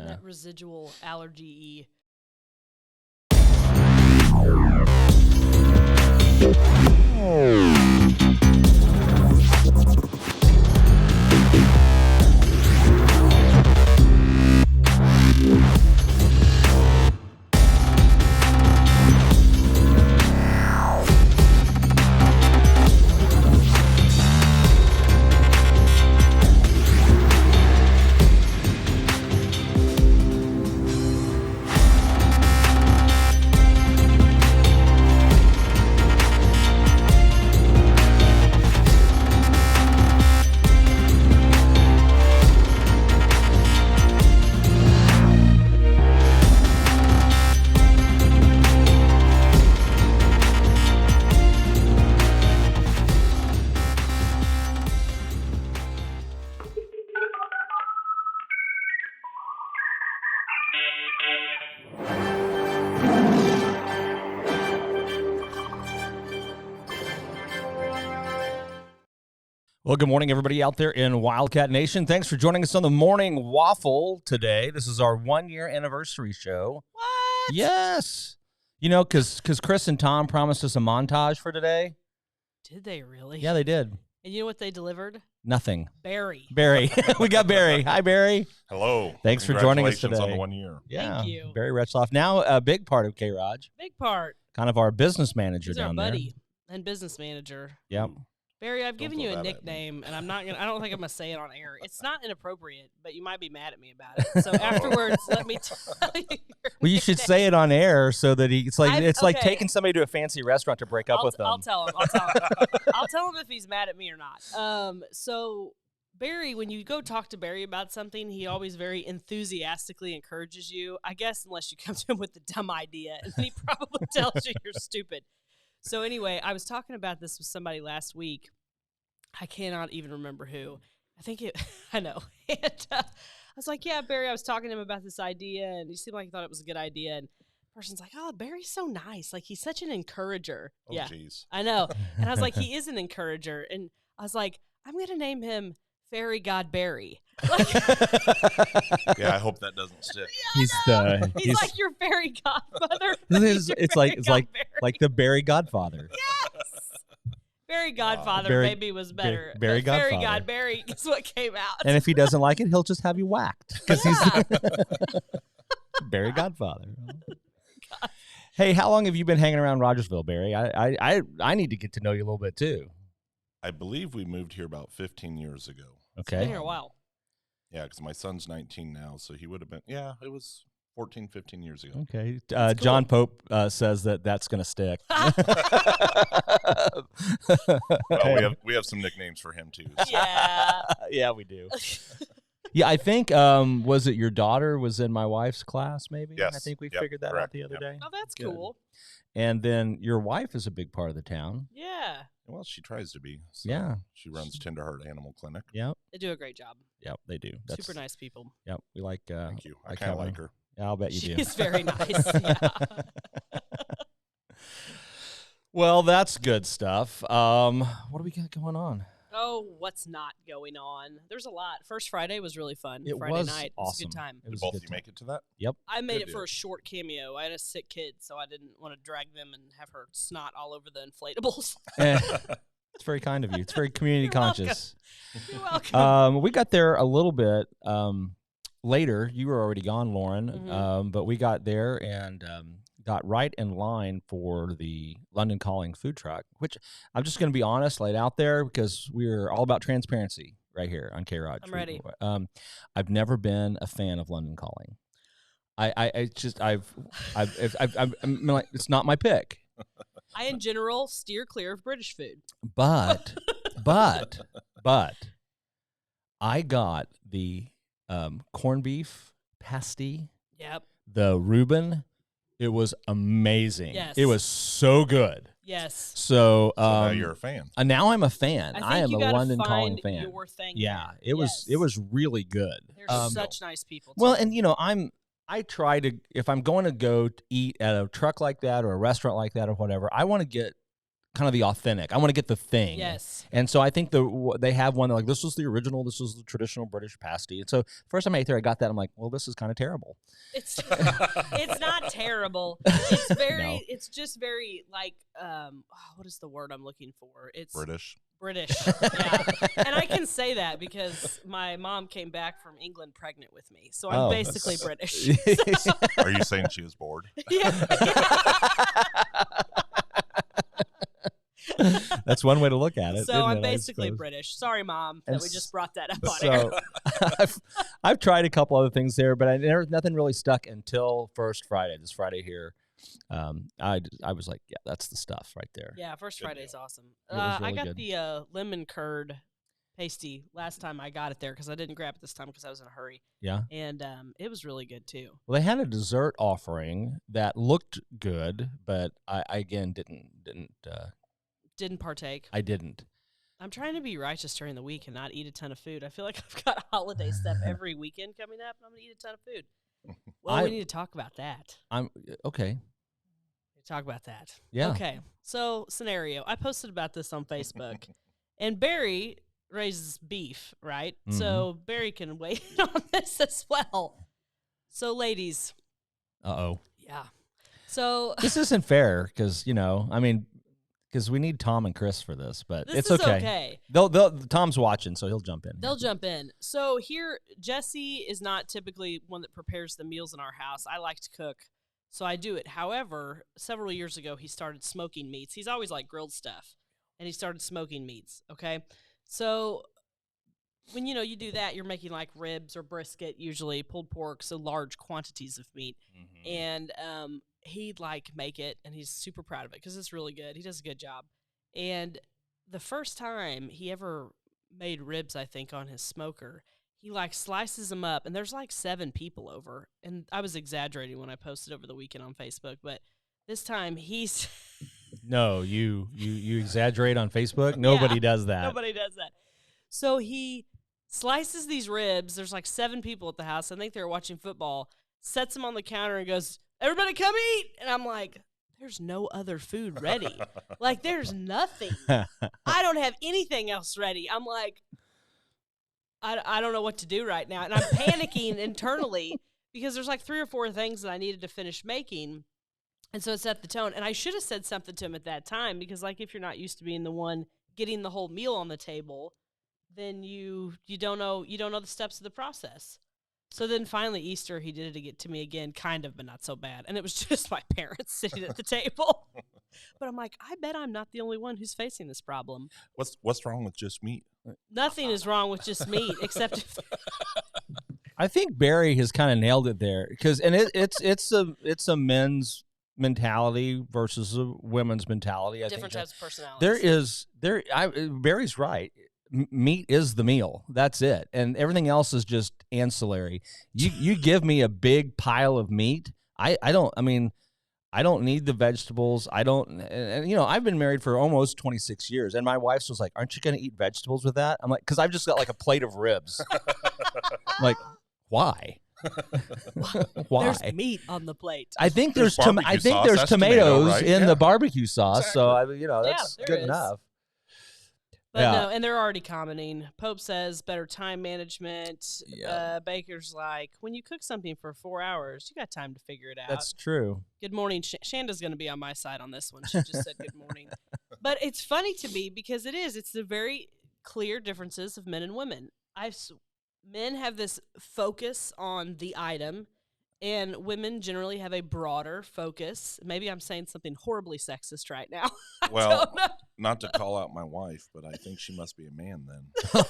that residual allergy-y. Well, good morning, everybody out there in Wildcat Nation. Thanks for joining us on the Morning Waffle today. This is our one-year anniversary show. What? Yes. You know, because Chris and Tom promised us a montage for today. Did they really? Yeah, they did. And you know what they delivered? Nothing. Barry. Barry. We got Barry. Hi, Barry. Hello. Thanks for joining us Congratulations today. on the 1 year. Yeah. Thank you. Barry Retchloff. Now a big part of K-ROG. Big part. Kind of our business manager He's down our there. buddy and business manager. Yep. Barry, I've given you throw a that at me. nickname, and I don't think I'm gonna say it on air. It's not inappropriate, but you might be mad at me about it. So afterwards, let me tell you. Well, you should say it on air so that it's like okay. taking somebody to a fancy restaurant to break up with them. I'll tell him. I'll tell him if he's mad at me or not. So Barry, when you go talk to Barry about something, he always very enthusiastically encourages you. I guess unless you come to him with a dumb idea, and then he probably tells you you're stupid. So anyway, I was talking about this with somebody last week. I cannot even remember who. I know. And I was like, yeah, Barry, I was talking to him about this idea, and he seemed like he thought it was a good idea. And the person's like, oh, Barry's so nice. Like, he's such an encourager. Oh, yeah, jeez. I know. And I was like, he is an encourager. And I was like, I'm going to name him Fairy God Barry. Like, Yeah, I hope that doesn't stick. He's he's like your fairy godmother. It's like the Barry Godfather. Yes. Fairy Godfather Barry- maybe was better. Barry but Fairy Godfather. God Barry is what came out. And if he doesn't like it, he'll just have you whacked because Yeah. he's Barry Godfather. Hey, how long have you been hanging around Rogersville, Barry? I need to get to know you a little bit too. I believe we moved here about 15 years ago. Okay. Been here a while. Yeah, because my son's 19 now, so he would have been, it was 14, 15 years ago. Okay. cool. John Pope says that's going to stick. Well, we have some nicknames for him, too. So. Yeah. Yeah, we do. Yeah, I think, was it your daughter was in my wife's class, maybe? Yes. I think we Yep, figured that out correct. the other Yep. day. Oh, that's Good. cool. And then your wife is a big part of the town. Yeah. Well, she tries to be. So Yeah. She runs Tenderheart Animal Clinic. Yep. They do a great job. Yep, they do. That's Super nice people. Yep, we like. Thank you. I like kind of having like her. Yeah, I'll bet you do. She's very nice. Yeah. Well, that's good stuff. What do we got going on? Oh, what's not going on? There's a lot. First Friday was really fun. It Friday was night. awesome. It was a good time. It Did was both a of good you make it to that? Yep. I made Good it for deal. a short cameo. I had a sick kid, so I didn't want to drag them and have her snot all over the inflatables. It's very kind of you. It's very community You're welcome. conscious. You're welcome. We got there a little bit later. You were already gone, Lauren. Mhm. But we got there and got right in line for the London Calling food truck, which I'm just going to be honest, laid out there because we're all about transparency right here on K-ROG. I'm ready. I've never been a fan of London Calling. I'm like, it's not my pick. I, in general, steer clear of British food. But I got the corned beef pasty, Yep. the Reuben. It was amazing. Yes. It was so good. Yes. So, So now you're a fan. now I'm a fan. I think I am you a gotta London find Calling fan. your thing. Yeah, there. it was really good. They're such nice people. Well, too. and I try to, if I'm going to go to eat at a truck like that or a restaurant like that or whatever, I want to get kind of the authentic. I want to get the thing. Yes. And so I think they have one like, this was the original, this was the traditional British pasty. And so first time I ate there, I got that. I'm like, well, this is kind of terrible. It's not terrible. It's very, No. it's just very like, what is the word I'm looking for? It's British. Yeah. And I can say that because my mom came back from England pregnant with me. So I'm basically British. Are you saying she was bored? Yeah. That's one way to look at it. So I'm basically British. Sorry, Mom, that we just brought that up on air. I've tried a couple other things there, but nothing really stuck until First Friday. This Friday here, I was like, yeah, that's the stuff right there. Yeah, First Friday's awesome. Really I got good. the lemon curd pasty last time I got it there because I didn't grab it this time because I was in a hurry. Yeah. And it was really good too. Well, they had a dessert offering that looked good, but I again Didn't partake. I didn't. I'm trying to be righteous during the week and not eat a ton of food. I feel like I've got holiday stuff every weekend coming up, and I'm going to eat a ton of food. Well, we need to talk about that. I'm okay. Talk about that. Yeah. Okay. So, scenario. I posted about this on Facebook, and Barry raises beef, right? Mm-hmm. So, Barry can weigh in on this as well. So, ladies. Uh-oh. Yeah. So. This isn't fair because, because we need Tom and Chris for this, but This it's is okay. Tom's watching, so he'll jump in. They'll jump in. So here, Jesse is not typically one that prepares the meals in our house. I like to cook, so I do it. However, several years ago, he started smoking meats. He's always like grilled stuff, and he started smoking meats, okay? So when, you do that, you're making like ribs or brisket, usually pulled pork, so large quantities of meat. Mm-hmm. And he'd like make it, and he's super proud of it because it's really good. He does a good job. And the first time he ever made ribs, I think, on his smoker, he like slices them up, and there's like 7 people over. And I was exaggerating when I posted over the weekend on Facebook, but this time he's No, you exaggerate on Facebook. Nobody does that. Nobody does that. So he slices these ribs. There's like 7 people at the house. I think they were watching football. Sets them on the counter and goes, "Everybody come eat." And I'm like, there's no other food ready. Like, there's nothing. I don't have anything else ready. I'm like, I don't know what to do right now. And I'm panicking internally because there's like 3 or 4 things that I needed to finish making. And so it set the tone. And I should have said something to him at that time because, like, if you're not used to being the one getting the whole meal on the table, then you don't know the steps of the process. So then finally Easter, he did it to me again, kind of, but not so bad. And it was just my parents sitting at the table. But I'm like, I bet I'm not the only one who's facing this problem. What's wrong with just meat? Nothing is wrong with just meat, except if I think Barry has kind of nailed it there because, and it's a men's mentality versus a women's mentality. I different think types of personalities. Barry's right. Meat is the meal. That's it, and everything else is just ancillary. You give me a big pile of meat. I don't need the vegetables. I don't, and I've been married for almost 26 years, and my wife was like, "Aren't you going to eat vegetables with that?" I'm like, "Because I've just got like a plate of ribs." I'm like, why? Why? There's meat on the plate. I think there's barbecue sauce. there's That's tomatoes right? in Yeah. the barbecue sauce, Exactly. so that's good is. enough. But no, and they're already commenting. Pope says better time management. Yeah. Baker's like, when you cook something for 4 hours, you got time to figure it out. That's true. Good morning. Shanda's going to be on my side on this one. She just said good morning. But it's funny to me because it's the very clear differences of men and women. Men have this focus on the item, and women generally have a broader focus. Maybe I'm saying something horribly sexist right now. Well, not to call out my wife, but I think she must be a man then.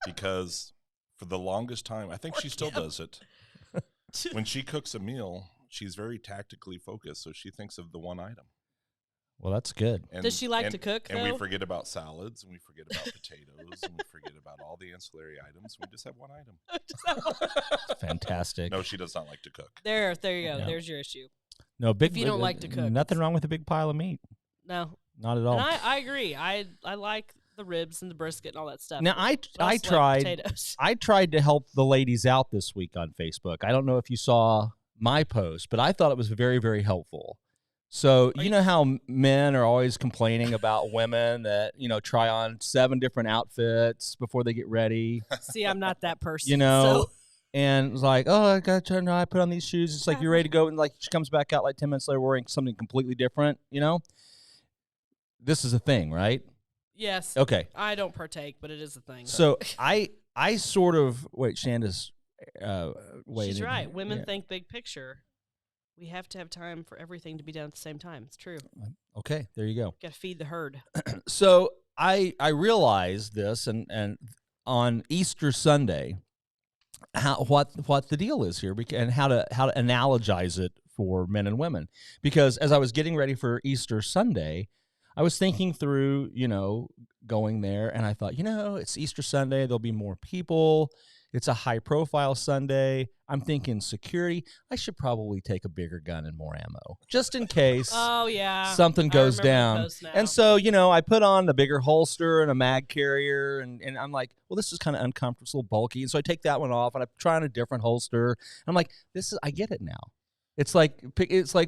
Because for the longest time, I think she still does it. When she cooks a meal, she's very tactically focused, so she thinks of the one item. Well, that's good. And, Does she like to cook, And though? we forget about salads, and we forget about potatoes, and we forget about all the ancillary items. We just have one item. Fantastic. No, she does not like to cook. There you go. Yeah. There's your issue. No, If you don't like to cook. Nothing wrong with a big pile of meat. No. Not at all. And I agree. I like the ribs and the brisket and all that stuff. Now I like tried potatoes. I tried to help the ladies out this week on Facebook. I don't know if you saw my post, but I thought it was very, very helpful. So you know how men are always complaining about women that try on 7 different outfits before they get ready. See, I'm not that person. So. So. And it's like, oh, I got to I put on these shoes. It's like you're ready to go, and like she comes back out like 10 minutes later wearing something completely different. This is a thing, right? Yes. Okay. I don't partake, but it is a thing. So I sort of wait. Shanda's waiting. She's right. Women think big picture. We have to have time for everything to be done at the same time. It's true. Okay, there you go. Got to feed the herd. So I realized this, and on Easter Sunday, what the deal is here, and how to analogize it for men and women. Because as I was getting ready for Easter Sunday, I was thinking through, going there, and I thought, it's Easter Sunday. There'll be more people. It's a high-profile Sunday. I'm thinking security. I should probably take a bigger gun and more ammo, just in case something goes down. And so, I put on the bigger holster and a mag carrier, and I'm like, well, this is kind of uncomfortable, it's a little bulky. And so I take that one off, and I try on a different holster. I'm like, I get it now. It's like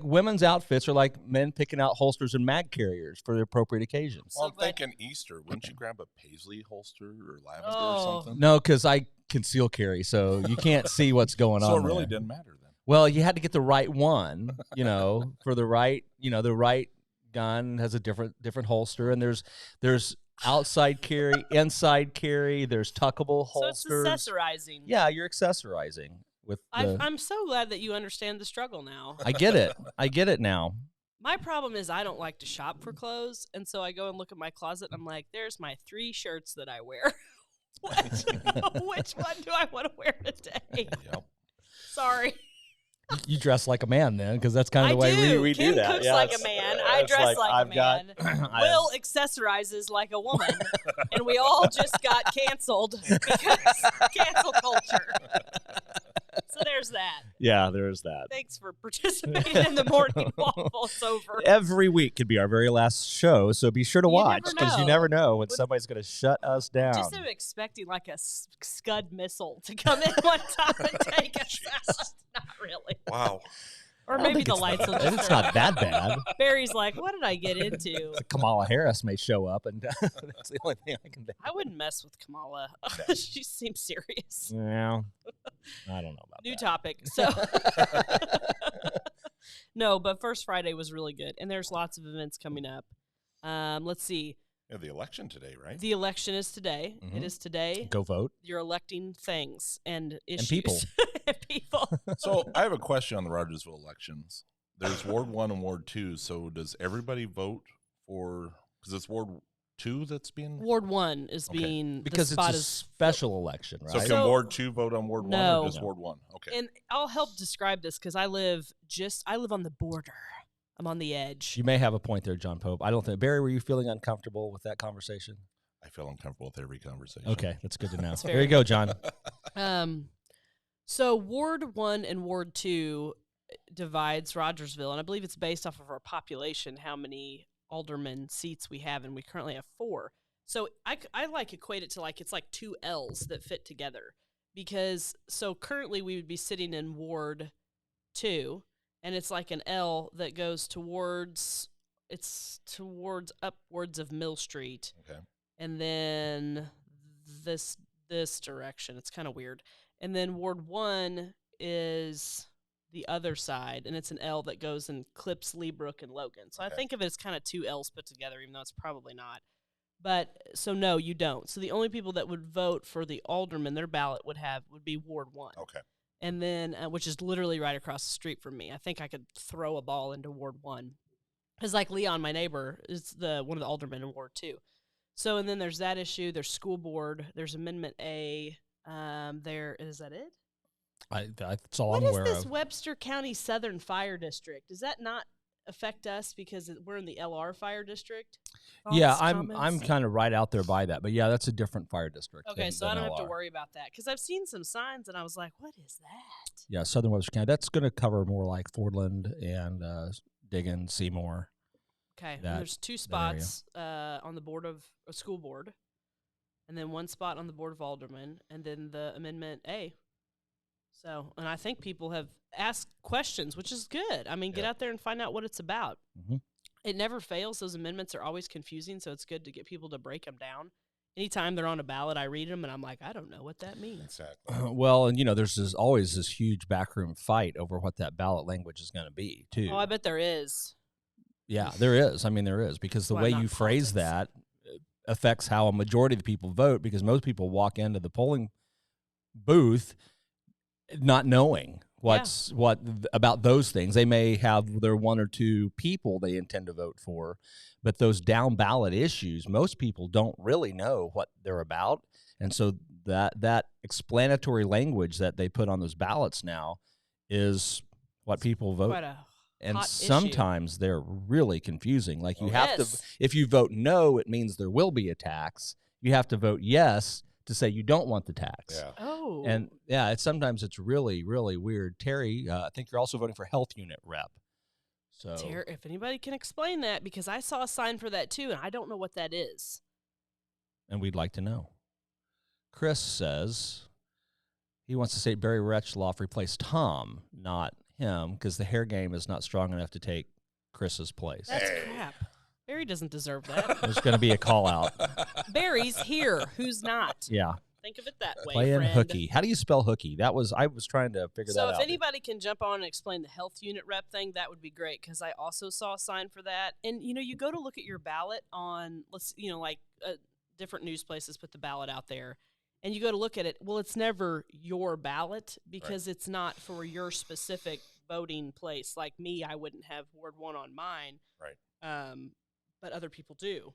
women's outfits are like men picking out holsters and mag carriers for the appropriate occasions. Well, I'm thinking Easter. Wouldn't you grab a paisley holster or lavender or something? No, because I conceal carry, so you can't see what's going on. So it really didn't matter then. Well, you had to get the right one, for the right, the right gun has a different holster, and there's outside carry, inside carry. There's tuckable holsters. So it's accessorizing. Yeah, you're accessorizing. I'm so glad that you understand the struggle now. I get it now. My problem is I don't like to shop for clothes, and so I go and look at my closet, and I'm like, there's my 3 shirts that I wear. Which one do I want to wear today? Yep. Sorry. You dress like a man then, because that's kind of the way we Kim do that. Cooks like a man. I dress like a man. Will accessorizes like a woman. And we all just got canceled because cancel culture. So there's that. Yeah, there's that. Thanks for participating in the Morning Waffle. It's over. Every week could be our very last show, so be sure to watch, because you never know when somebody's going to shut us down. Just am expecting like a Scud missile to come in one time and take us out. Not really. Wow. Or maybe the lights will just It's not that bad. Barry's like, what did I get into? Kamala Harris may show up, and that's the only thing I can think. I wouldn't mess with Kamala. She seems serious. Yeah. I don't know about New that. topic. So no, but First Friday was really good. And there's lots of events coming up. Let's see. Yeah, the election today, right? The election is today. Mm-hmm. It is today. Go vote. You're electing things and issues. And people. And people. So I have a question on the Rogersville elections. There's Ward 1 and Ward 2. So does everybody vote for, because it's Ward 2 that's being? Ward 1 is being, because the spot it's a is special election, right? So can Ward 2 vote on Ward 1 or just Ward 1? Okay. And I'll help describe this because I live on the border. I'm on the edge. You may have a point there, John Pope. I don't think. Barry, were you feeling uncomfortable with that conversation? I feel uncomfortable with every conversation. Okay, that's good to know. That's fair. There you go, John. So Ward 1 and Ward 2 divides Rogersville, and I believe it's based off of our population, how many alderman seats we have, and we currently have 4. So I like equate it to like it's like 2 L's that fit together, because so currently we would be sitting in Ward 2, and it's like an L that goes towards upwards of Mill Street. Okay. And then this direction. It's kind of weird. And then Ward 1 is the other side, and it's an L that goes and clips Leabrook and Logan. So I think of it as kind of 2 L's put together, even though it's probably not. But so no, you don't. So the only people that would vote for the alderman, their ballot would be Ward 1. Okay. And then, which is literally right across the street from me. I think I could throw a ball into Ward 1. Because like Leon, my neighbor, is one of the aldermen in Ward 2. So, and then there's that issue. There's school board. There's Amendment A. Is that it? That's all I'm aware of. What is this Webster County Southern Fire District? Does that not affect us because we're in the LR Fire District? Yeah, I'm kind of right out there by that. But yeah, that's a different fire district. Okay, so I don't have to worry about that because I've seen some signs and I was like, what is that? Yeah, Southern Webster County. That's going to cover more like Fordland and Diggin, Seymour. Okay, and there's 2 spots on the board of a school board, and then 1 spot on the board of aldermen, and then the Amendment A. So, and I think people have asked questions, which is good. I mean, get out there and find out what it's about. Mm-hmm. It never fails. Those amendments are always confusing, so it's good to get people to break them down. Anytime they're on a ballot, I read them, and I'm like, I don't know what that means. Exactly. Well, and, there's always this huge backroom fight over what that ballot language is going to be, too. Oh, I bet there is. Yeah, there is. I mean, there is, because the Well, way not you phrase politics. that affects how a majority of the people vote, because most people walk into the polling booth not knowing what about those things. They may have their one or two people they intend to vote for, but those down ballot issues, most people don't really know what they're about. And so that explanatory language that they put on those ballots now is what people vote. Quite a And hot sometimes they're really confusing. Like you have Yes. to, if you vote no, it means there will be a tax. You have to vote yes to say you don't want the tax. Yeah. Oh. And yeah, sometimes it's really, really weird. Terry, I think you're also voting for health unit rep. So If anybody can explain that, because I saw a sign for that too, and I don't know what that is. and we'd like to know. Chris says he wants to say Barry Retchloff replaced Tom, not him, because the hair game is not strong enough to take Chris's place. That's crap. Barry doesn't deserve that. There's going to be a call out. Barry's here. Who's not? Yeah. Think of it that way, Playing friend. hooky. How do you spell hooky? I was trying to figure that So out. if anybody can jump on and explain the health unit rep thing, that would be great, because I also saw a sign for that. And, you go to look at your ballot on, different news places put the ballot out there, and you go to look at it. Well, it's never your ballot, because it's not for your specific voting place. Like me, I wouldn't have Ward 1 on mine. Right. But other people do.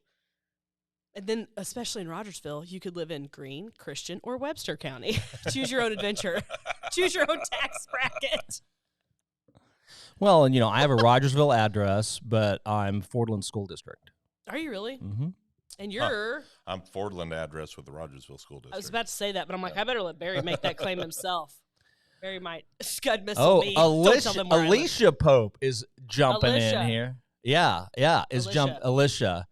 And then, especially in Rogersville, you could live in Greene, Christian, or Webster County. Choose your own adventure. Choose your own tax bracket. Well, and I have a Rogersville address, but I'm Fordland School District. Are you really? Mm-hmm. And you're... I'm Fordland address with the Rogersville School District. I was about to say that, but I'm like, I better let Barry make that claim himself. Barry might scud missile me. Don't tell them where I live. Alicia Pope is jumping Alicia. in here. Yeah, Alicia. Alicia.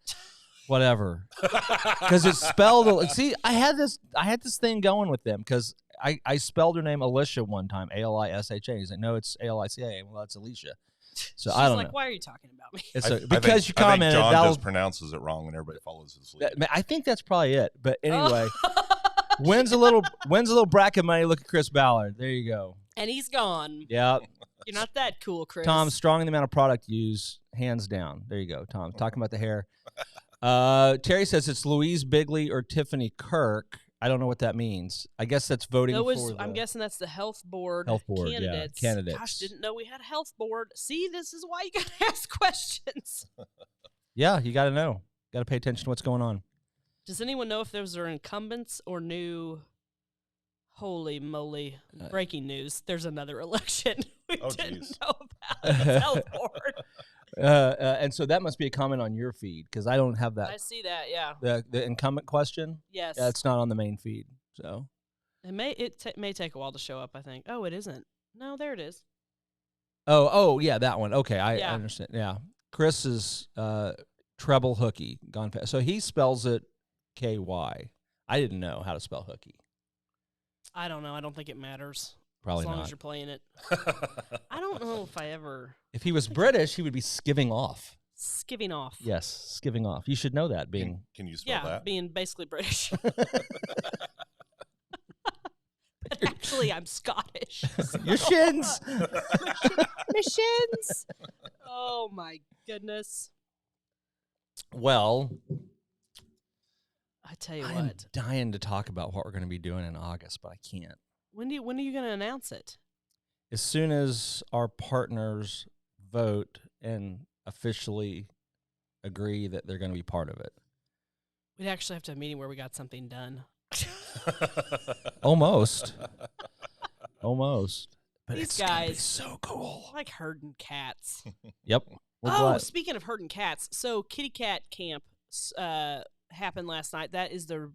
Whatever. Because it's spelled. See, I had this thing going with them, because I spelled her name Alicia one time, Alisha. He's like, no, it's Alicia. Well, that's Alicia. So She's I don't like, know. why are you talking about me? It's I because you think commented. John that'll- just pronounces it wrong, and everybody follows his lead. I think that's probably it. But anyway, wins a little bracket money. Look at Chris Ballard. There you go. And he's gone. Yeah. You're not that cool, Chris. Tom, strong in the amount of product used, hands down. There you go, Tom. Talking about the hair. Terry says it's Louise Bigley or Tiffany Kirk. I don't know what that means. I guess that's voting for I'm guessing that's the health board, yeah, candidates. Gosh, didn't know we had a health board. See, this is why you got to ask questions. Yeah, you got to know. Got to pay attention to what's going on. Does anyone know if those are incumbents or new? Holy moly. Breaking news. There's another election we didn't know about. The health board. And so that must be a comment on your feed, because I don't have that. I see that, yeah. The incumbent question? Yes. Yeah, it's not on the main feed. So It may take a while to show up, I think. Oh, it isn't. No, there it is. Oh, yeah, that one. Okay, I Yeah. understand. Yeah. Chris is treble hooky gone fast. So he spells it KY. I didn't know how to spell hooky. I don't know. I don't think it matters. Probably as long not. as you're playing it. I don't know if I ever... If he was British, he would be skiving off. Skiving off. Yes, skiving off. You should know that. Being Can you spell that? being basically British. But actually, I'm Scottish. your shins. My shins. Oh, my goodness. Well, I tell you I'm what. dying to talk about what we're going to be doing in August, but I can't. When are you going to announce it? As soon as our partners vote and officially agree that they're going to be part of it. We'd actually have to have a meeting where we got something done. Almost. But These it's gonna be guys- so cool. I like herding cats. Yep. We're Oh, glad. speaking of herding cats, so kitty cat camp happened last night. That is the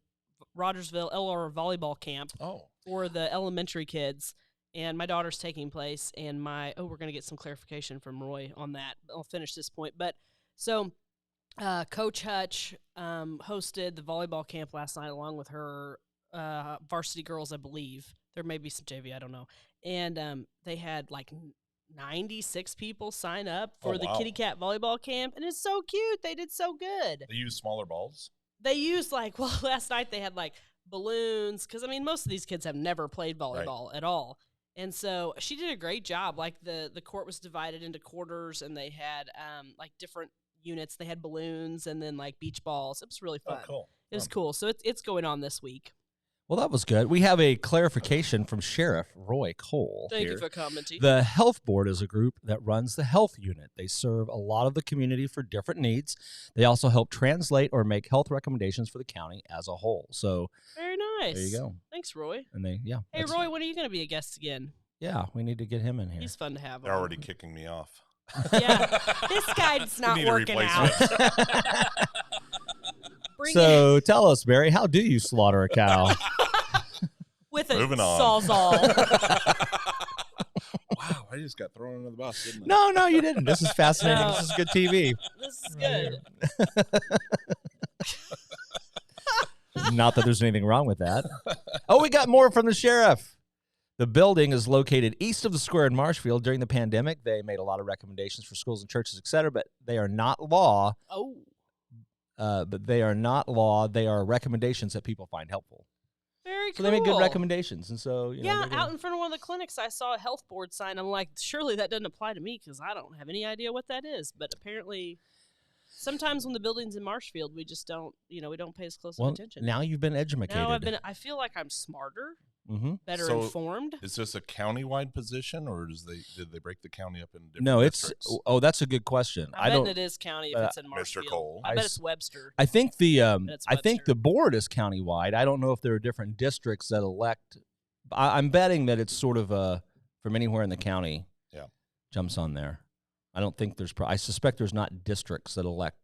Rogersville LR volleyball camp Oh. for the elementary kids. And my daughter's taking place, and we're going to get some clarification from Roy on that. I'll finish this point. But so Coach Hutch hosted the volleyball camp last night along with her varsity girls, I believe. There may be some JV, I don't know. And they had like 96 people sign up for the kitty cat volleyball camp, and it's so cute. They did so good. They use smaller balls? They used last night they had like balloons, because I mean most of these kids have never played volleyball at all. And so she did a great job. Like the court was divided into quarters, and they had like different units. They had balloons and then like beach balls. It was really fun. Oh, cool. It was cool. So it's going on this week. Well, that was good. We have a clarification from Sheriff Roy Cole. Thank here. you for commenting. The Health Board is a group that runs the health unit. They serve a lot of the community for different needs. They also help translate or make health recommendations for the county as a whole. So very nice. There you go. Than's, Roy. And Hey, Roy, when are you going to be a guest again? Yeah, we need to get him in here. He's fun to have. They're already kicking me off. Yeah, this guy's not working out. So tell us, Barry, how do you slaughter a cow? With a sawzall. Wow, I just got thrown under the bus, didn't I? No, you didn't. This is fascinating. No. This is good TV. This is good. Not that there's anything wrong with that. Oh, we got more from the sheriff. The building is located east of the square in Marshfield. During the pandemic, they made a lot of recommendations for schools and churches, et cetera, but they are not law. Oh. But they are not law. They are recommendations that people find helpful. Very cool. So they make good recommendations. And so, out in front of one of the clinics, I saw a health board sign. I'm like, surely that doesn't apply to me because I don't have any idea what that is. But apparently, sometimes when the building's in Marshfield, we just don't, we don't pay as close attention. Now you've been educated. I feel like I'm smarter, better So informed. Is this a county-wide position, or did they break the county up in different No, districts? that's a good question. I bet it is county if it's in Marshfield. Mr. Cole. I bet it's Webster. I think the board is countywide. I don't know if there are different districts that elect. I'm betting that it's sort of from anywhere in the county. Yeah, jumps on there. I don't think I suspect there's not districts that elect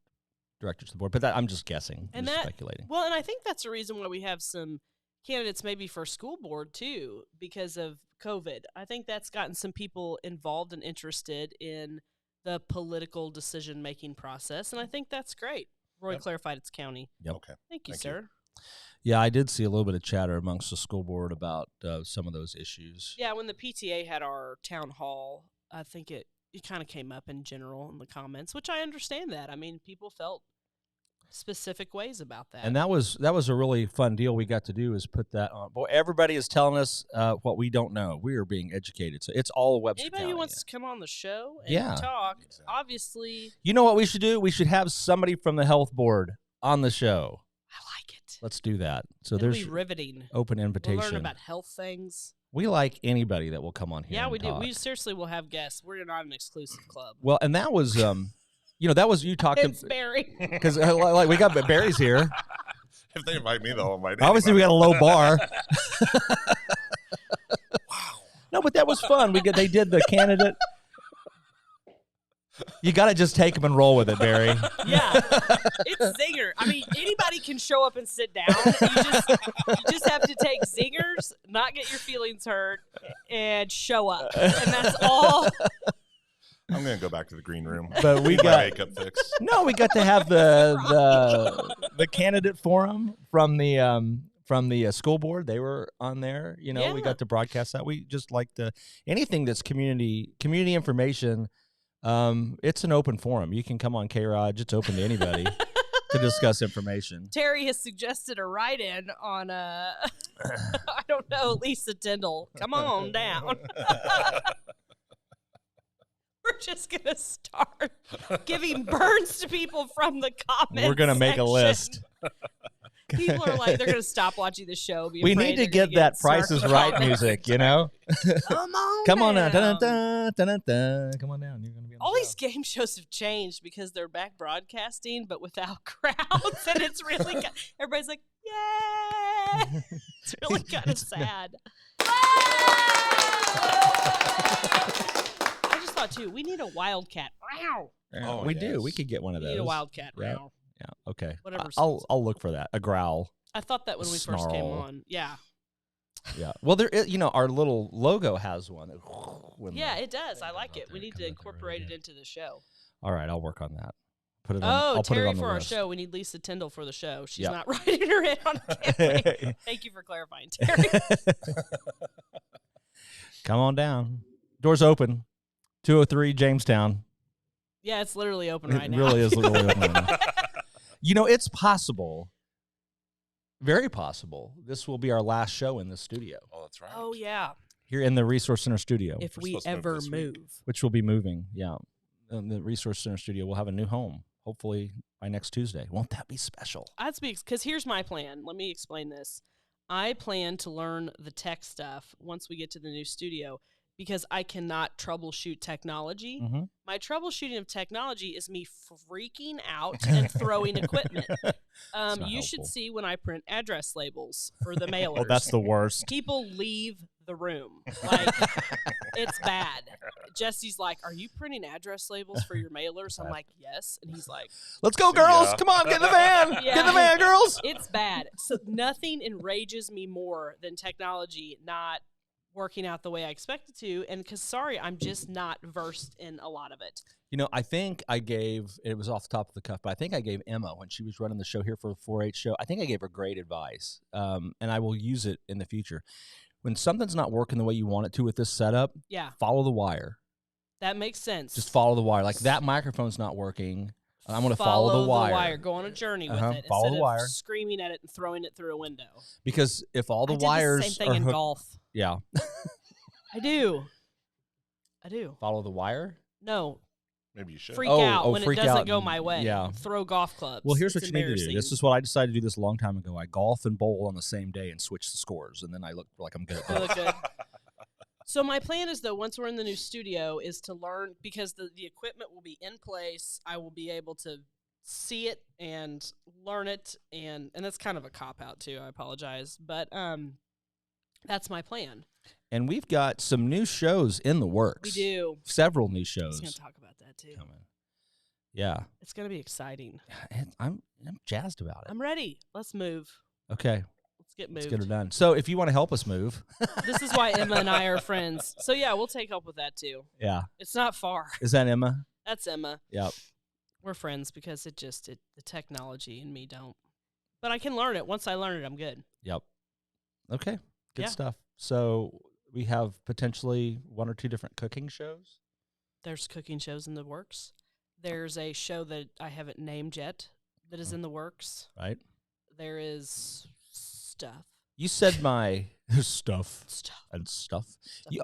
directors to the board, but I'm just guessing. I'm just speculating. Well, and I think that's a reason why we have some candidates maybe for school board too, because of COVID. I think that's gotten some people involved and interested in the political decision-making process, and I think that's great. Roy clarified it's county. Yep. Okay. Thank you, sir. Yeah, I did see a little bit of chatter amongst the school board about some of those issues. Yeah, when the PTA had our town hall, I think it kind of came up in general in the comments, which I understand that. I mean, people felt specific ways about that. And that was a really fun deal we got to do, is put that on. Boy, everybody is telling us what we don't know. We are being educated. So it's all Webster Anybody County. who wants to come on the show and talk, obviously. You know what we should do? We should have somebody from the health board on the show. I like it. Let's do that. So It'll there's be riveting. Open invitation. We'll learn about health things. We like anybody that will come on here. Yeah, and we talk. do. We seriously will have guests. We're not an exclusive club. Well, and that was, that was you talking. It's Barry. Because like we got Barry's here. If they invite me, they'll invite Obviously, we got a low bar. Wow. No, but that was fun. They did the candidate. You got to just take them and roll with it, Barry. Yeah, it's zinger. I mean, anybody can show up and sit down. You just have to take zingers, not get your feelings hurt, and show up. And that's all. I'm gonna go back to the green room. But we my got makeup fix. No, we got to have the candidate forum from the school board. They were on there. We got to broadcast that. We just like anything that's community information. It's an open forum. You can come on K-ROG. It's open to anybody to discuss information. Terry has suggested a write-in on, I don't know, Lisa Tyndall. Come on down. We're just going to start giving burns to people from the comments. We're going to make a list. People are like, they're going to stop watching the show. We need to get that Price is Right music, Come on down. Dun, dun, dun, dun, dun. Come on down. You're going to be on all the these game shows have changed because they're back broadcasting, but without crowds. And it's really, everybody's like, yay. It's really kind of sad. I just thought, too, we need a wildcat. Oh, we do. We could get one of those. We need a wildcat. Yeah. Yeah. Okay. Whatever. I'll look for that. A growl. I thought that when we first came on. Yeah. Yeah. Well, our little logo has one. Yeah, it does. I like it. We need to incorporate it into the show. All right. I'll work on that. put it on. Oh, I'll put it Terry on the for our list. show. We need Lisa Tyndall for the show. She's Yep. not writing her in on campaign. Thank you for clarifying, Terry. Come on down. Doors open. 203 Jamestown. Yeah, it's literally open right now. It really is literally open right now. You know, it's possible, very possible, this will be our last show in this studio. Oh, that's right. Oh, yeah. Here in the Resource Center studio. If We're we supposed to move ever this week. move. Which will be moving, yeah. The Resource Center studio will have a new home, hopefully by next Tuesday. Won't that be special? That's because here's my plan. Let me explain this. I plan to learn the tech stuff once we get to the new studio because I cannot troubleshoot technology. Mm-hmm. My troubleshooting of technology is me freaking out and throwing equipment. You should helpful. see when I print address labels for the mailers. Oh, that's the worst. People leave the room. Like, it's bad. Jesse's like, "Are you printing address labels for your mailers?" I'm like, "Yes." And he's like, Let's go, See girls. ya. Come on, get in the van. Yeah. Get in the van, girls. it's bad. So nothing enrages me more than technology not working out the way I expect it to. And because, sorry, I'm just not versed in a lot of it. You know, I think I gave, it was off the top of the cuff, but I think I gave Emma, when she was running the show here for the 4-H show, I think I gave her great advice, and I will use it in the future. When something's not working the way you want it to with this setup, Yeah, follow the wire. that makes sense. Just follow the wire. Like, that microphone's not working. I'm going to follow the wire. Go on a journey with it Follow instead the wire. of screaming at it and throwing it through a window. Because if all the I did wires the same thing are in hooked, golf. yeah, I do. follow the wire. No, Maybe you should. freak out when it freak doesn't out go and- my way. yeah. Throw golf clubs. Well, here's It's what you need to do. embarrassing. This is what I decided to do this a long time ago. I golf and bowl on the same day and switch the scores, and then I look like I'm good at I both. look good. So my plan is, though, once we're in the new studio, is to learn, because the equipment will be in place. I will be able to see it and learn it, and that's kind of a cop-out, too. I apologize. But that's my plan. And we've got some new shows in the works. We do. Several new I was shows going to talk about that, too. coming. Yeah. It's going to be exciting. I'm jazzed about it. I'm ready. Let's move. Okay. Let's get Let's moved. get her done. So if you want to help us move. This is why Emma and I are friends. So, yeah, we'll take help with that, too. Yeah. It's not far. Is that Emma? That's Emma. Yep. We're friends because the technology and me don't. But I can learn it. Once I learn it, I'm good. Yep. Okay. Good Yeah. stuff. So we have potentially 1 or 2 different cooking shows. There's cooking shows in the works. There's a show that I haven't named yet that is in the works. Right. There is stuff. You said my stuff.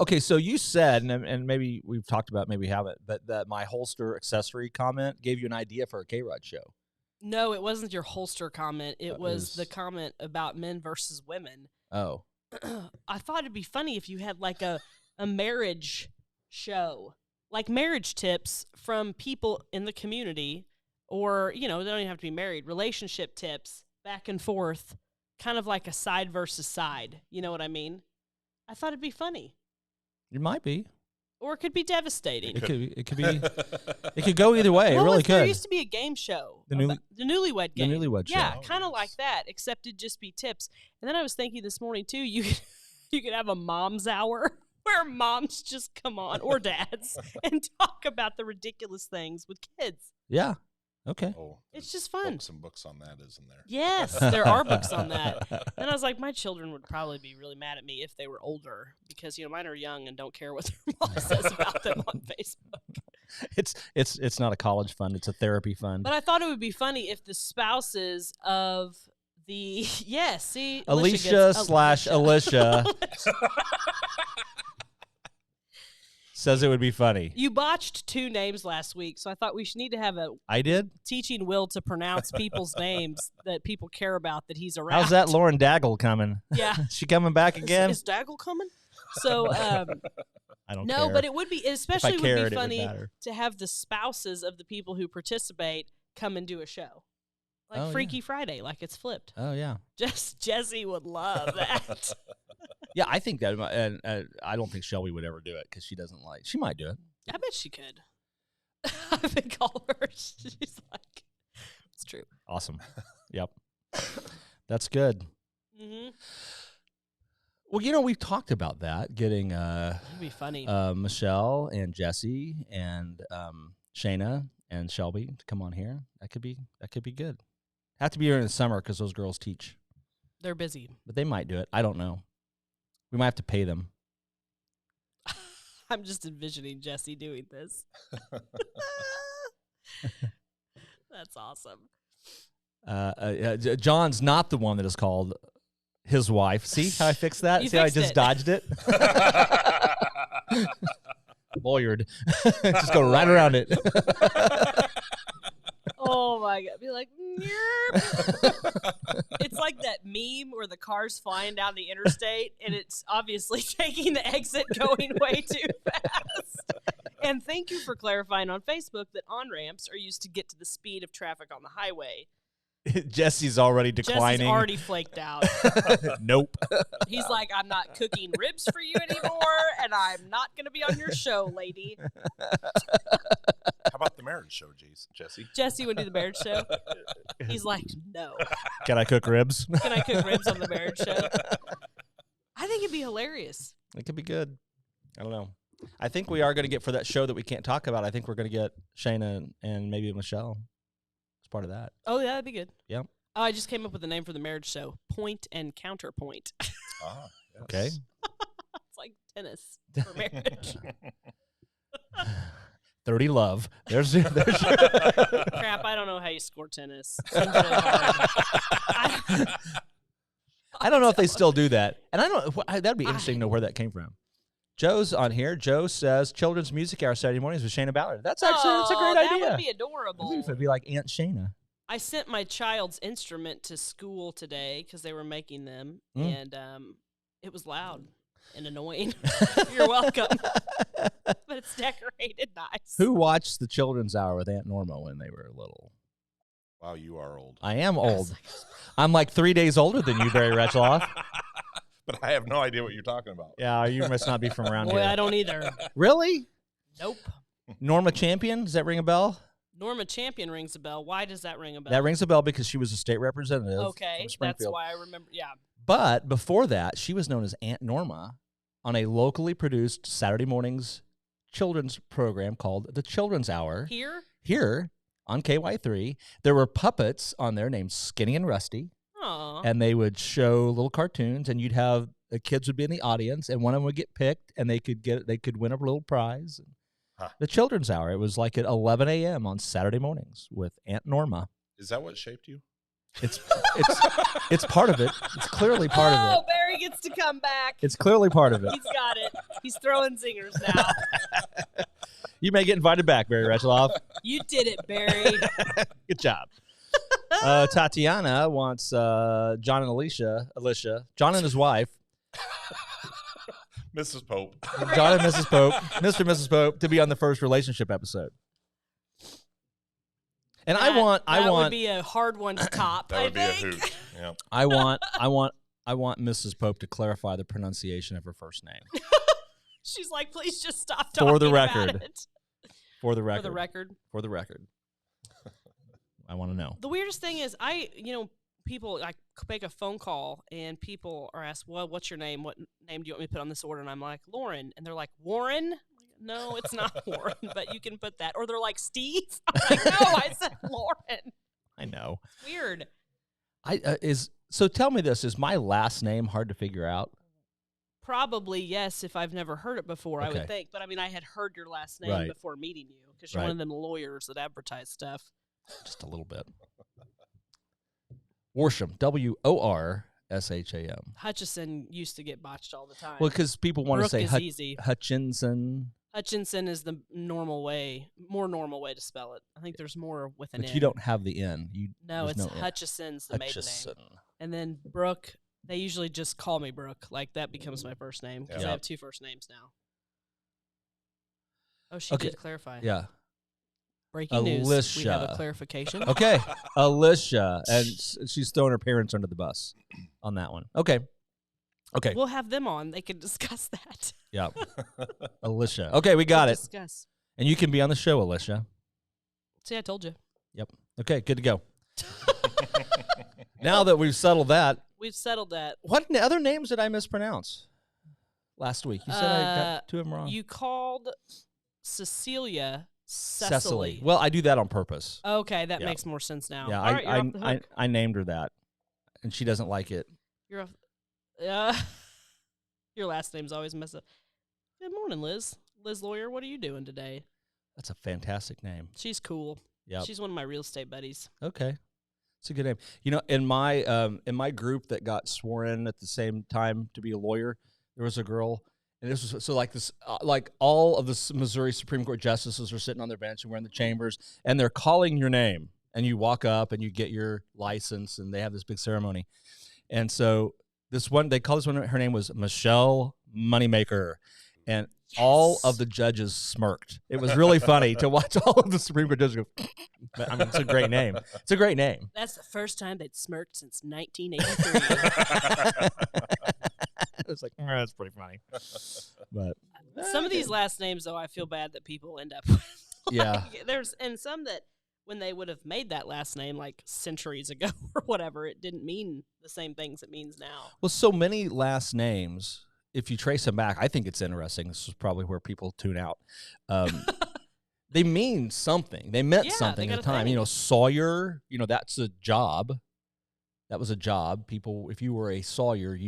Okay, so you said, and maybe we've talked about, maybe we haven't, but that my holster accessory comment gave you an idea for a K-ROG show. No, it wasn't your holster comment. It That was the was- comment about men versus women. Oh. I thought it'd be funny if you had like a marriage show, like marriage tips from people in the community, or, they don't even have to be married, relationship tips back and forth, kind of like a side versus side. You know what I mean? I thought it'd be funny, It might be. or it could be devastating. It could be. It could go either way. Well, it really There could. used to be a game show, The newly- the Newlywed Game. Newlywed Show. Yeah, Oh, kind of yes. like that, except it'd just be tips. And then I was thinking this morning too, you could have a mom's hour where moms just come on, or dads, and talk about the ridiculous things with kids. Yeah. Okay. Oh, It's there's just fun. Some books on that, isn't there? Yes, there are books on that. And I was like, my children would probably be really mad at me if they were older, because mine are young and don't care what their mom says about them on Facebook. It's not a college fund. It's a therapy fund. But I thought it would be funny if the spouses of the Alicia / Alicia says it would be funny. You botched 2 names last week, so I thought we should need to have a I did? teaching Will to pronounce people's names that people care about that he's around. How's that Lauren Daggle coming? Yeah. She coming back again? Is Daggle coming? So, I don't care. no, but it would be, especially would cared, be it would funny matter. to have the spouses of the people who participate come and do a show. Like Oh, yeah. Freaky Friday, like it's flipped. Oh, yeah. Jesse would love that. Yeah, I think that, and I don't think Shelby would ever do it because she doesn't like, she might do it. I bet she could. I've been calling her. She's like, it's true. Awesome. Yep. That's good. Mm-hmm. Well, we've talked about that, getting It'd be funny. Michelle and Jesse and Shayna and Shelby to come on here. That could be good. Have to be here in the summer because those girls teach. They're busy. But they might do it. I don't know. We might have to pay them. I'm just envisioning Jesse doing this. That's awesome. John's not the one that is called his wife. See how I fixed that? You See how I fixed just it. dodged it? Lawyered. Just go right around it. Oh my God. Be like, "Yerp." It's like that meme where the car's flying down the interstate and it's obviously taking the exit going way too fast. And thank you for clarifying on Facebook that on-ramps are used to get to the speed of traffic on the highway. Jesse's already declining. Jesse's already flaked out. Nope. He's like, I'm not cooking ribs for you anymore, and I'm not going to be on your show, lady. How about the marriage show, Jesse? Jesse would do the marriage show. He's like, no. Can I cook ribs? Can I cook ribs on the marriage show? I think it'd be hilarious. It could be good. I don't know. I think we are going to get, for that show that we can't talk about, I think we're going to get Shayna and maybe Michelle as part of that. Oh, yeah, that'd be good. Yep. Oh, I just came up with a name for the marriage show. Point and Counterpoint. Ah, yes. Okay. It's like tennis for marriage. 30 love. There's your Crap, I don't know how you score tennis. Seems really hard. I don't know if they still do that. And I don't. That'd be interesting to know where that came from. Joe's on here. Joe says children's music hour Saturday mornings with Shayna Ballard. That's actually that's a great idea. That would be I adorable. think it'd be like Aunt Shayna. I sent my child's instrument to school today because they were making them, and it was loud and annoying. You're welcome. But it's decorated nice. Who watched the children's hour with Aunt Norma when they were little? Wow, you are old. I am old. I'm like 3 days older than you, Barry Retchloff. But I have no idea what you're talking about. Yeah, you must not be from around Boy, here. I don't either. Really? Nope. Norma Champion? Does that ring a bell? Norma Champion rings a bell. Why does that ring a bell? That rings a bell because she was a state representative. Okay, from that's Springfield. why I remember. Yeah. But before that, she was known as Aunt Norma on a locally produced Saturday mornings children's program called The Children's Hour. Here on KY3. There were puppets on there named Skinny and Rusty. Aww. And they would show little cartoons, and you'd have the kids would be in the audience, and one of them would get picked, and they could win a little prize. Huh. The Children's Hour. It was like at 11 a.m. on Saturday mornings with Aunt Norma. Is that what shaped you? It's part of it. It's clearly part of Oh, it. Barry gets to come back. It's clearly part of it. He's got it. He's throwing zingers now. You may get invited back, Barry Retchloff. You did it, Barry. Good job. Tatiana wants John and Alicia, John and his wife, Mrs. Pope. John and Mrs. Pope, Mr. and Mrs. Pope, to be on the first relationship episode. And that I want would be a hard one to top. That would be a think. hoot. Yeah. I want Mrs. Pope to clarify the pronunciation of her first name. She's like, please just stop talking For the about record. it. For the record. For the record. I want to know. The weirdest thing is, people, I make a phone call and people are asked, well, what's your name? What name do you want me to put on this order? And I'm like, Lauren. And they're like, Warren? No, it's not Warren, but you can put that. Or they're like, Steve? I'm like, no, I said Lauren. I know. It's weird. So tell me this, is my last name hard to figure out? Probably, yes, if I've never heard it before, I Okay. would think. But, I mean, I had heard your last name Right. before meeting you because you're Right. one of them lawyers that advertise stuff. Just a little bit. Worsham, W-O-R-S-H-A-M. Hutchison used to get botched all the time. Well, because people want to Brooke say is easy. Hutchinson, Hutchinson is the more normal way to spell it. I think there's more with an but N. you don't have the N. No, there's it's no N. Hutchison's the maiden Hutchison. name. And then Brooke, they usually just call me Brooke. Like, that becomes my first name because Yeah. I have two first names now. Oh, she Okay. did clarify. Yeah. Breaking news. We have a Alicia. clarification. Okay. Alicia. And she's throwing her parents under the bus on that one. Okay. Okay. We'll have them on. They can discuss that. Yeah. Alicia. Okay, we got it. Discuss. And you can be on the show, Alicia. See, I told you. Yep. Okay, good to go. Now that we've settled that, We've settled that. what other names did I mispronounce last week? You said I got two of them wrong. You called Cecilia Cecily. Well, I do that on purpose. Okay, that Yeah. makes more sense now. Yeah, All right, you're off the hook. I named her that, and she doesn't like it. You're off. Your last name's always messed up. Good morning, Liz. Liz Lawyer, what are you doing today? That's a fantastic name. She's cool. Yeah. She's one of my real estate buddies. Okay. It's a good name. You know, in my group that got sworn in at the same time to be a lawyer, there was a girl, and this was so like this, like all of the Missouri Supreme Court justices are sitting on their bench and we're in the chambers, and they're calling your name, and you walk up and you get your license, and they have this big ceremony, and so this one they call this one. Her name was Michelle Moneymaker, and all of the judges smirked. It was really funny to watch all of the Supreme Court judges go. But, I mean, it's a great name. It's a great name. That's the first time they'd smirked since 1983. It was like, that's pretty funny. But Some of these last names, though, I feel bad that people end up with. Yeah. There's some that when they would have made that last name like centuries ago or whatever, it didn't mean the same things it means now. Well, so many last names, if you trace them back, I think it's interesting. This is probably where people tune out. They mean something. They meant something at the time. You know, Sawyer, you know, that's a job. That was a job. People, if you were a Sawyer,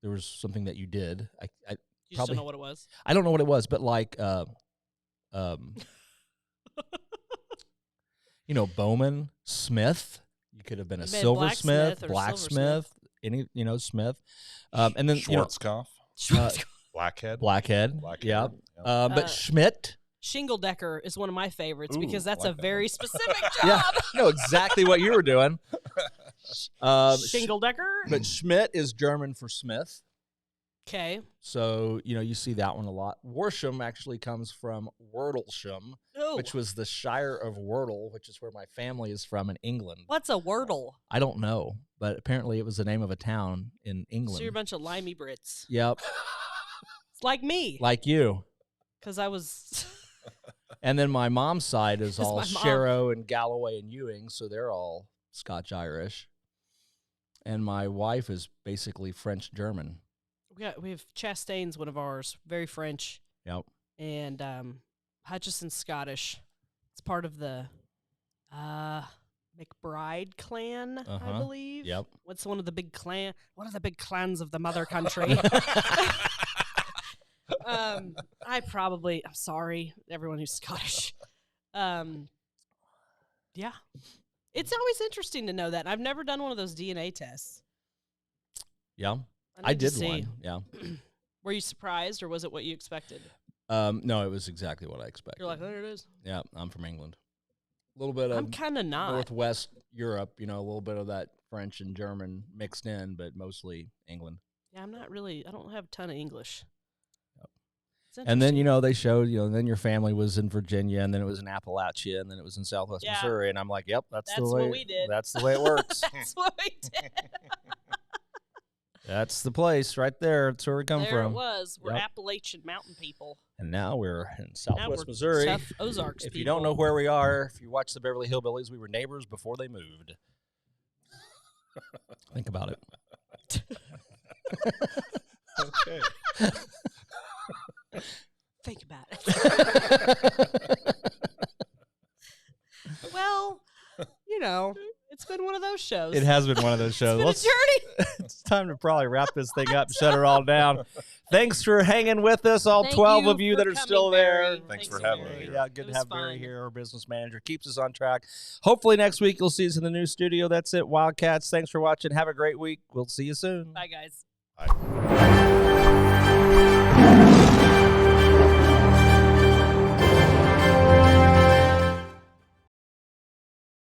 there was something that you did. You probably just don't know what it was? I don't know what it was, but like, you know, Bowman, Smith. You could have been a silversmith, blacksmith, any, you know, Smith. And then, Schwarzkopf. Blackhead. Blackhead. Yeah. But Schmidt. Shingledecker is one of my favorites Ooh, because that's like a that very one. specific job. Yeah, no, exactly what you were doing. Shingledecker. But Schmidt is German for Smith. Okay. So, you know, you see that one a lot. Worsham actually comes from Wordlesham, Oh. which was the Shire of Wordle, which is where my family is from in England. What's a wordle? I don't know, but apparently it was the name of a town in England. So you're a bunch of limey Brits. Yep. It's like me. Like you. Because I was... And then my mom's side is all my mom. Sharrow and Galloway and Ewing, so they're all Scotch-Irish. And my wife is basically French-German. We have Chastain's one of ours, very French. Yep. And Hutchison's Scottish. It's part of the McBride clan, I believe. Yep. What's one of the big What are the big clans of the mother country? I'm sorry, everyone who's Scottish. Yeah. It's always interesting to know that. I've never done one of those DNA tests. Yeah. I did one. Yeah. Were you surprised, or was it what you expected? No, it was exactly what I expected. You're like, there it is. Yeah, I'm from England. A little bit of I'm kind of not. Northwest Europe, you know, a little bit of that French and German mixed in, but mostly England. Yeah, I'm not really. I don't have a ton of English. Yep. And then, you know, they showed, you know, then your family was in Virginia, and then it was in Appalachia, and then it was in Southwest Missouri, and I'm like, yep, that's the way. What we did. That's the way it works. That's what we did. That's the place right there. That's where we come there from. It was. We're Appalachian mountain people. And now we're in Southwest we're Missouri. South Ozarks if people. you don't know where we are, if you watch the Beverly Hillbillies, we were neighbors before they moved. Think about it. Okay. Think about it. Well, you know, it's been one of those shows. It has been one of those shows. It's been a journey. It's time to probably wrap this thing up and shut it all down. Thanks for hanging with us, all Thank 12 you of you for that are coming, still there. Barry. Thanks for having me. Yeah, good It to was have Barry fun. here, our business manager. Keeps us on track. Hopefully next week you'll see us in the new studio. That's it, Wildcats. Thanks for watching. Have a great week. We'll see you soon. Bye, guys. Bye.